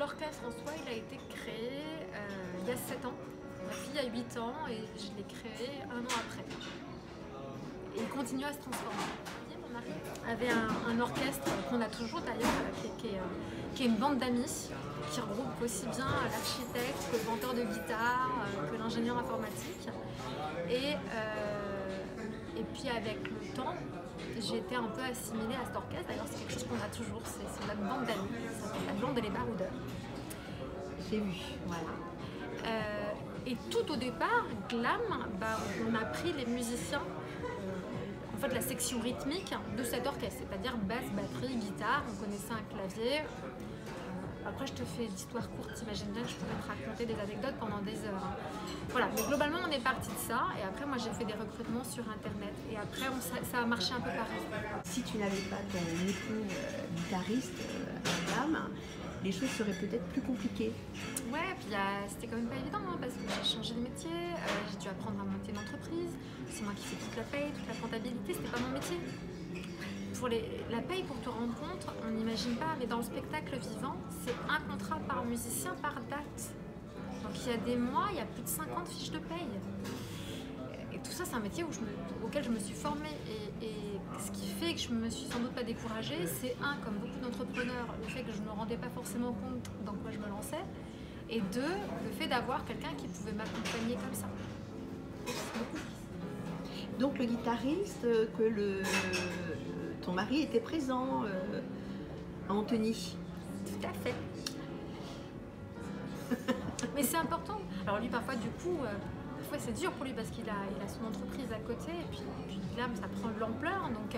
l'orchestre en soi, il a été créé il y a 7 ans. Ma fille a 8 ans et je l'ai créé 1 an après. Et il continue à se transformer. Mon mari avait un orchestre qu'on a toujours d'ailleurs, qui est une bande d'amis, qui regroupe aussi bien l'architecte que le chanteur de guitare, que l'ingénieur informatique. Et puis avec le temps, j'ai été un peu assimilée à cet orchestre. D'ailleurs, c'est quelque chose qu'on a toujours, c'est notre bande d'amis, ça s'appelle la Blonde et les Baroudeurs. J'ai vu. Voilà. Et tout au départ, Glam, on a pris les musiciens, en fait la section rythmique de cet orchestre, c'est-à-dire basse, batterie, guitare, on connaissait un clavier. Après, je te fais l'histoire courte, t'imagines bien que je pourrais te raconter des anecdotes pendant des heures. Voilà, mais globalement, on est parti de ça. Et après, moi, j'ai fait des recrutements sur Internet. Et après, ça a marché un peu pareil. Si tu n'avais pas ton époux guitariste à Glam, les choses seraient peut-être plus compliquées. Ouais, puis c'était quand même pas évident, hein, parce que j'ai changé de métier. J'ai dû apprendre à monter une entreprise. C'est moi qui fais toute la paye, toute la comptabilité. C'était pas mon métier. Pour la paye, pour te rendre compte, on n'imagine pas, mais dans le spectacle vivant, c'est un contrat par musicien par date. Donc il y a des mois, il y a plus de 50 fiches de paye. Et tout ça, c'est un métier auquel je me suis formée. Et ce qui fait que je me suis sans doute pas découragée, c'est comme beaucoup d'entrepreneurs, le fait que je ne me rendais pas forcément compte dans quoi je me lançais. Et 2, le fait d'avoir quelqu'un qui pouvait m'accompagner comme ça. Donc le guitariste, ton mari était présent à Antony. Tout à fait. Mais c'est important. Alors lui, parfois, du coup, parfois c'est dur pour lui parce qu'il a son entreprise à côté. Et puis là, ça prend de l'ampleur. Donc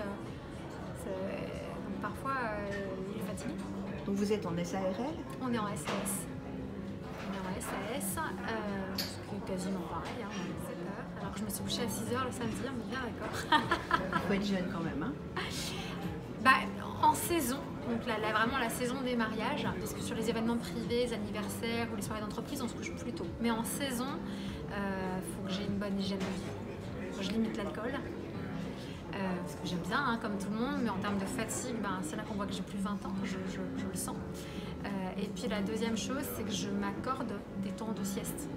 parfois, il est fatigué. Donc vous êtes en SARL? On est en SAS. On est en SAS. C'est quasiment pareil, hein, on est 7h. Alors que je me suis couchée à 6h le samedi, on est bien d'accord. Il faut être jeune quand même, hein? En saison, donc là, vraiment la saison des mariages, parce que sur les événements privés, les anniversaires ou les soirées d'entreprise, on se couche plus tôt. Mais en saison, faut que j'ai une bonne hygiène de vie. Je limite l'alcool, parce que j'aime bien, hein, comme tout le monde, mais en termes de fatigue, c'est là qu'on voit que j'ai plus 20 ans, je le sens. Et puis la deuxième chose, c'est que je m'accorde des temps de sieste,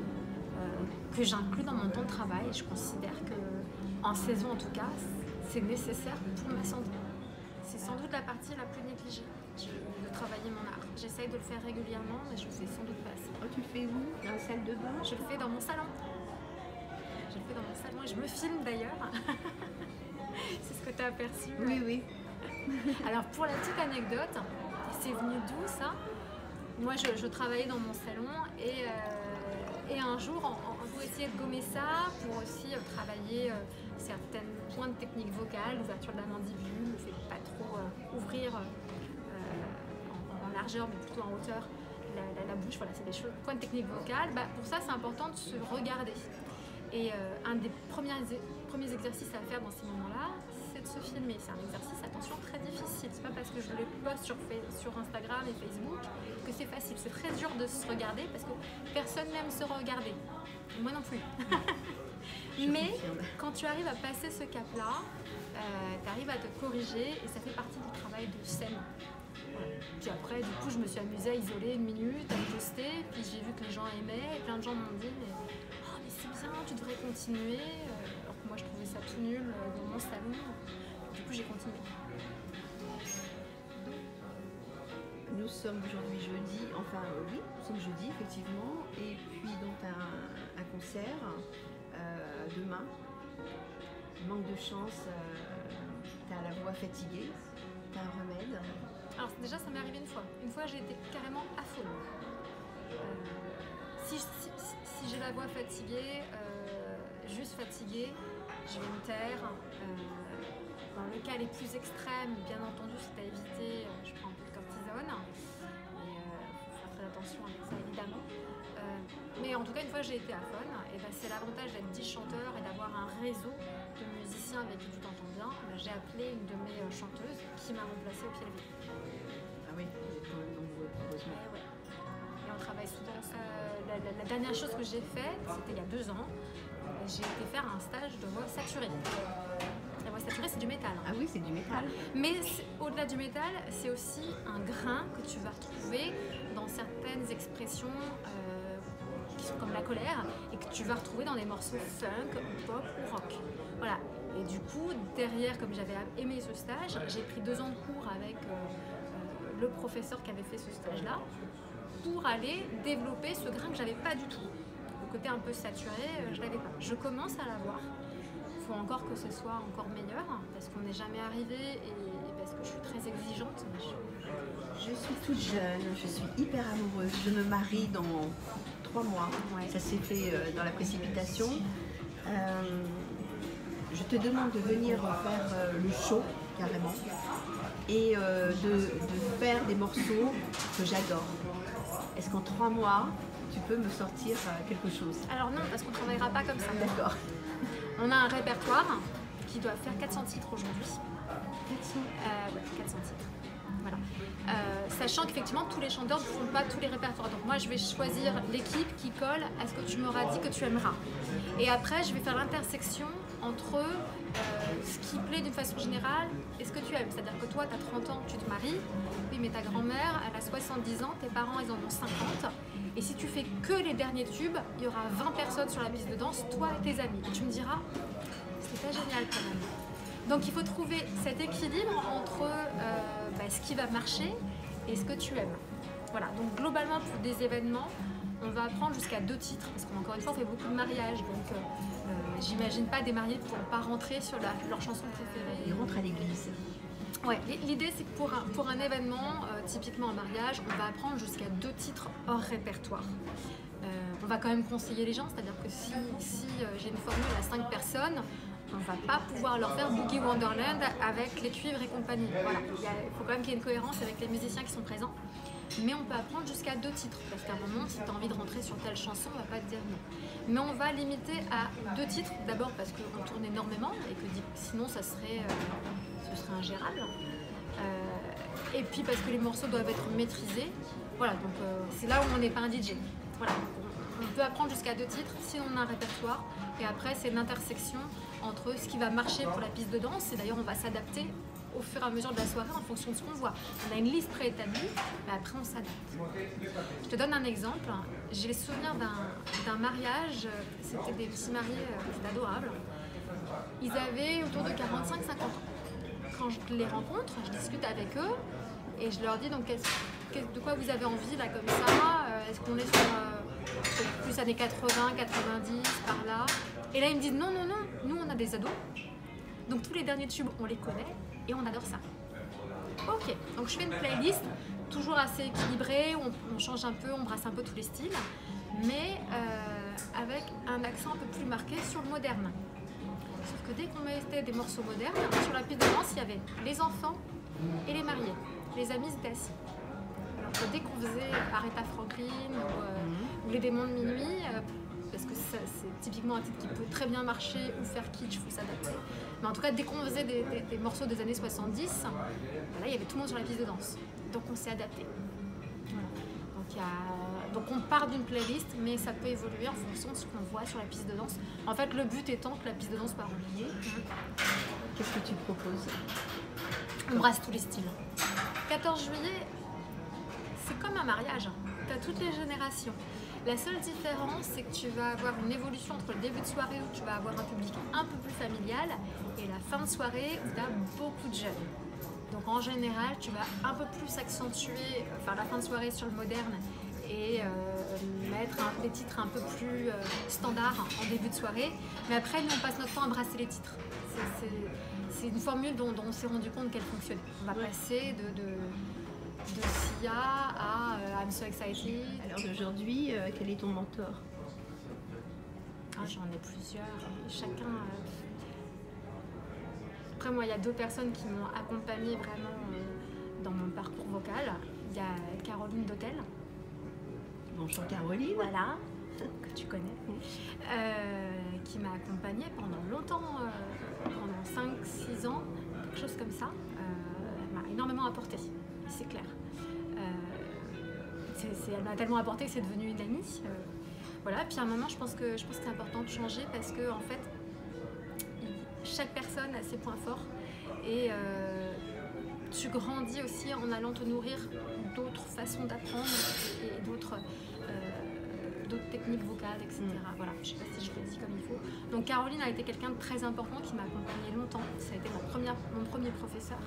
que j'inclus dans mon temps de travail. Je considère que, en saison en tout cas, c'est nécessaire pour ma santé. C'est sans doute la partie la plus négligée de travailler mon art. J'essaye de le faire régulièrement, mais je le fais sans doute pas assez. Oh, tu le fais où? Dans la salle de bain? Je le fais dans mon salon. Je le fais dans mon salon et je me filme d'ailleurs. C'est ce que tu as aperçu. Oui, oui. Alors pour la petite anecdote, c'est venu d'où ça? Moi je travaillais dans mon salon et un jour pour essayer de gommer ça, pour aussi travailler certains points de technique vocale, l'ouverture de la mandibule, le fait de pas trop ouvrir en largeur mais plutôt en hauteur la bouche, voilà, c'est des choses, points de technique vocale. Pour ça c'est important de se regarder. Et un des premiers exercices à faire dans ces moments-là, c'est de se filmer. C'est un exercice, attention, très difficile. C'est pas parce que je le poste sur Instagram et Facebook que c'est facile. C'est très dur de se regarder parce que personne n'aime se regarder. Moi non plus. Mais quand tu arrives à passer ce cap-là, tu arrives à te corriger et ça fait partie du travail de scène. Voilà. Puis après, du coup, je me suis amusée à isoler 1 minute, à poster. Puis j'ai vu que les gens aimaient et plein de gens m'ont dit mais c'est bien, tu devrais continuer. Alors que moi, je trouvais ça tout nul dans mon salon. Du coup, j'ai continué. Nous sommes aujourd'hui jeudi, oui, nous sommes jeudi effectivement, et puis donc un concert demain. Manque de chance, t'as la voix fatiguée, t'as un remède? Alors déjà, ça m'est arrivé une fois. Une fois, j'ai été carrément affolée. Si j'ai la voix fatiguée, juste fatiguée, je vais me taire. Dans le cas les plus extrêmes, bien entendu, c'est à éviter, je prends un peu de cortisone. Il faut faire très attention avec ça, évidemment. Mais en tout cas, une fois que j'ai été aphone, et c'est l'avantage d'être 10 chanteurs et d'avoir un réseau de musiciens avec qui tu t'entends bien. J'ai appelé une de mes chanteuses qui m'a remplacée au pied levé. Ah oui, vous êtes quand même nombreux, heureusement. Et on travaille souvent. La dernière chose que j'ai faite, c'était il y a 2 ans. J'ai été faire un stage de voix saturée. La voix saturée, c'est du métal. Ah oui, c'est du métal. Mais au-delà du métal, c'est aussi un grain que tu vas retrouver dans certaines certaines expressions qui sont comme la colère et que tu vas retrouver dans des morceaux funk, pop ou rock. Voilà. Et du coup, derrière, comme j'avais aimé ce stage, j'ai pris 2 ans de cours avec le professeur qui avait fait ce stage-là pour aller développer ce grain que j'avais pas du tout. Le côté un peu saturé, je l'avais pas. Je commence à l'avoir. Il faut encore que ce soit encore meilleur parce qu'on n'est jamais arrivé et parce que je suis très exigeante. Je suis toute jeune, je suis hyper amoureuse. Je me marie dans 3 mois. Ouais. Ça s'est fait dans la précipitation. Je te demande de venir faire le show, carrément, et de faire des morceaux que j'adore. Est-ce qu'en 3 mois, tu peux me sortir quelque chose? Alors non, parce qu'on ne travaillera pas comme ça. D'accord. On a un répertoire qui doit faire 400 titres aujourd'hui. 400 Ouais, 400 titres. Voilà. Sachant qu'effectivement, tous les chanteurs ne font pas tous les répertoires. Donc moi, je vais choisir l'équipe qui colle à ce que tu m'auras dit que tu aimeras. Et après, je vais faire l'intersection entre ce qui plaît d'une façon générale et ce que tu aimes. C'est-à-dire que toi, tu as 30 ans, tu te maries. Oui, mais ta grand-mère, elle a 70 ans, tes parents, ils en ont 50. Et si tu fais que les derniers tubes, il y aura 20 personnes sur la piste de danse, toi et tes amis. Et tu me diras, c'est pas génial quand même. Donc il faut trouver cet équilibre entre ce qui va marcher et ce que tu aimes. Voilà, donc globalement pour des événements, on va apprendre jusqu'à 2 titres, parce qu'encore une fois on fait beaucoup de mariages, donc j'imagine pas des mariés ne pourront pas rentrer sur leur chanson préférée. Ils rentrent à l'église. Ouais, l'idée c'est que pour un événement, typiquement un mariage, on va apprendre jusqu'à 2 titres hors répertoire. On va quand même conseiller les gens, c'est-à-dire que si j'ai une formule à 5 personnes, on ne va pas pouvoir leur faire Boogie Wonderland avec les cuivres et compagnie. Voilà, il faut quand même qu'il y ait une cohérence avec les musiciens qui sont présents. Mais on peut apprendre jusqu'à 2 titres, parce qu'à un moment, si tu as envie de rentrer sur telle chanson, on ne va pas te dire non. Mais on va limiter à 2 titres, d'abord parce qu'on tourne énormément et que sinon ce serait ingérable. Et puis parce que les morceaux doivent être maîtrisés. Voilà, donc c'est là où on n'est pas un DJ. Voilà, on peut apprendre jusqu'à 2 titres si on a un répertoire. Et après, c'est l'intersection entre ce qui va marcher pour la piste de danse. Et d'ailleurs, on va s'adapter au fur et à mesure de la soirée en fonction de ce qu'on voit. On a une liste préétablie, mais après, on s'adapte. Je te donne un exemple. J'ai le souvenir d'un mariage. C'était des petits mariés, c'était adorable. Ils avaient autour de 45-50 ans. Quand je les rencontre, je discute avec eux et je leur dis donc de quoi vous avez envie là comme ça, est-ce qu'on est sur plus années 80, 90, par là. Et là ils me disent non, nous on a des ados, donc tous les derniers tubes on les connaît et on adore ça. Ok, donc je fais une playlist toujours assez équilibrée, on change un peu, on brasse un peu tous les styles, mais avec un accent un peu plus marqué sur le moderne. Sauf que dès qu'on mettait des morceaux modernes, sur la piste de danse, il y avait les enfants et les mariés. Les amis étaient assis. Alors que dès qu'on faisait Aretha Franklin ou Les démons de minuit, parce que c'est typiquement un titre qui peut très bien marcher ou faire kitsch, il faut s'adapter. Mais en tout cas, dès qu'on faisait des morceaux des années 70, là, il y avait tout le monde sur la piste de danse. Donc on s'est adapté. Voilà. Donc on part d'une playlist, mais ça peut évoluer en fonction de ce qu'on voit sur la piste de danse. En fait, le but étant que la piste de danse soit remplie. Qu'est-ce que tu proposes? On brasse tous les styles. 14 juillet, c'est comme un mariage. Tu as toutes les générations. La seule différence, c'est que tu vas avoir une évolution entre le début de soirée où tu vas avoir un public un peu plus familial et la fin de soirée où tu as beaucoup de jeunes. Donc en général, tu vas un peu plus accentuer, faire la fin de soirée sur le moderne et mettre des titres un peu plus standards en début de soirée. Mais après, nous, on passe notre temps à brasser les titres. C'est une formule dont on s'est rendu compte qu'elle fonctionnait. On va passer de Sia à I'm So Excited. Alors d'aujourd'hui, quel est ton mentor? J'en ai plusieurs. Chacun... Après, moi, il y a 2 personnes qui m'ont accompagnée vraiment dans mon parcours vocal. Il y a Caroline Dautel. Bonjour Caroline. Voilà, que tu connais. Qui m'a accompagnée pendant longtemps, pendant 5-6 ans, quelque chose comme ça. Elle m'a énormément apporté, c'est clair. Elle m'a tellement apporté que c'est devenu une amie. Voilà, puis à un moment, je pense que c'est important de changer parce que, en fait, chaque personne a ses points forts et tu grandis aussi en allant te nourrir d'autres façons d'apprendre et d'autres technique vocale, etc. Voilà, je ne sais pas si je le dis comme il faut. Donc Caroline a été quelqu'un de très important qui m'a accompagnée longtemps. Ça a été mon premier professeur.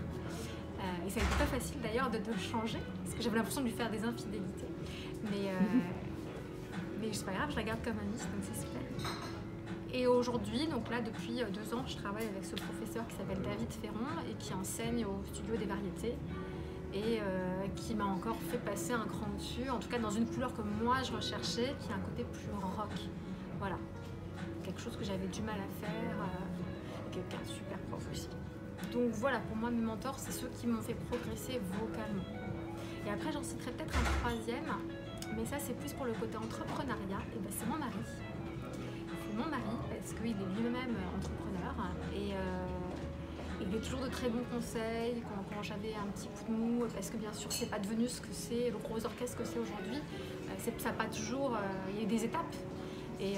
Et ça a été pas facile d'ailleurs de le changer, parce que j'avais l'impression de lui faire des infidélités. Mais c'est pas grave, je la garde comme amie, donc c'est super. Et aujourd'hui, donc là depuis 2 ans, je travaille avec ce professeur qui s'appelle David Ferron et qui enseigne au Studio des Variétés et qui m'a encore fait passer un cran dessus, en tout cas dans une couleur que moi je recherchais, qui a un côté plus rock. Voilà, quelque chose que j'avais du mal à faire, quelqu'un de super prof aussi. Donc voilà, pour moi mes mentors, c'est ceux qui m'ont fait progresser vocalement. Et après j'en citerai peut-être un troisième, mais ça c'est plus pour le côté entrepreneuriat, et ben c'est mon mari. Mon mari, parce qu'il est lui-même entrepreneur et il est toujours de très bons conseils quand j'avais un petit coup de mou, parce que bien sûr c'est pas devenu ce que c'est, le gros orchestre que c'est aujourd'hui, ça n'a pas toujours, il y a eu des étapes et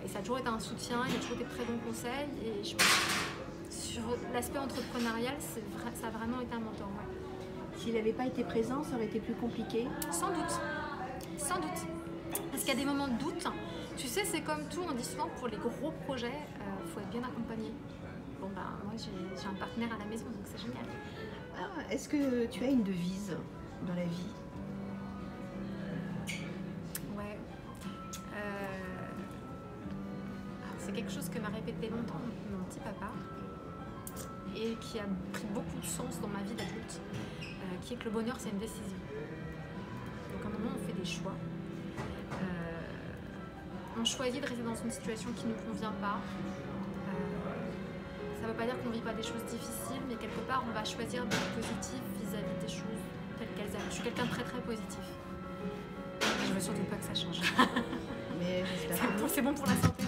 ça a toujours été un soutien, il a toujours été de très bons conseils et je pense que sur l'aspect entrepreneurial ça a vraiment été un mentor. Ouais. S'il n'avait pas été présent, ça aurait été plus compliqué? Sans doute, parce qu'il y a des moments de doute. Tu sais, c'est comme tout, on dit souvent pour les gros projets, il faut être bien accompagné. Bon, ben, moi j'ai un partenaire à la maison, donc c'est génial. Ah, est-ce que tu as une devise dans la vie? Ouais. C'est quelque chose que m'a répété longtemps mon petit papa et qui a pris beaucoup de sens dans ma vie d'adulte, qui est que le bonheur, c'est une décision. Donc à un moment, on fait des choix. On choisit de rester dans une situation qui ne nous convient pas. Ça ne veut pas dire qu'on ne vit pas des choses difficiles, mais quelque part, on va choisir d'être positif vis-à-vis des choses telles qu'elles arrivent. Je suis quelqu'un de très très positif. Je ne veux surtout pas que ça change. Mais j'espère que c'est bon pour la santé.